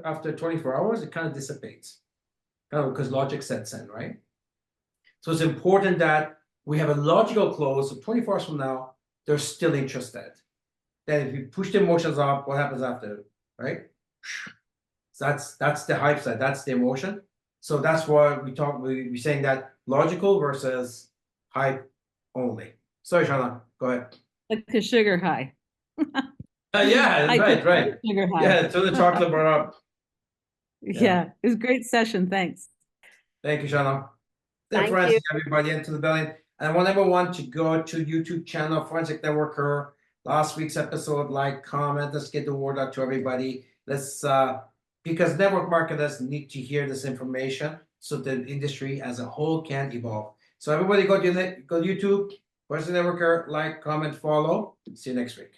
after 24 hours, it kind of dissipates, because logic sets in, right? So it's important that we have a logical close. So 24 hours from now, they're still interested. Then if you push the emotions up, what happens after, right? So that's the hype side. That's the emotion. So that's why we're saying that logical versus hype only. Sorry, Shauna, go ahead. Like the sugar high. Yeah, right. Sugar high. Yeah, to the chocolate bar up. Yeah, it was a great session. Thanks. Thank you, Shauna. Thank Francis, you. everybody into the building. And I want everyone to go to YouTube channel, Forensic Networker. Last week's episode, like, comment, let's get the word out to everybody. Let's because network marketers need to hear this information so the industry as a whole can evolve. So everybody go to YouTube, Forensic Networker, like, comment, follow. See you next week.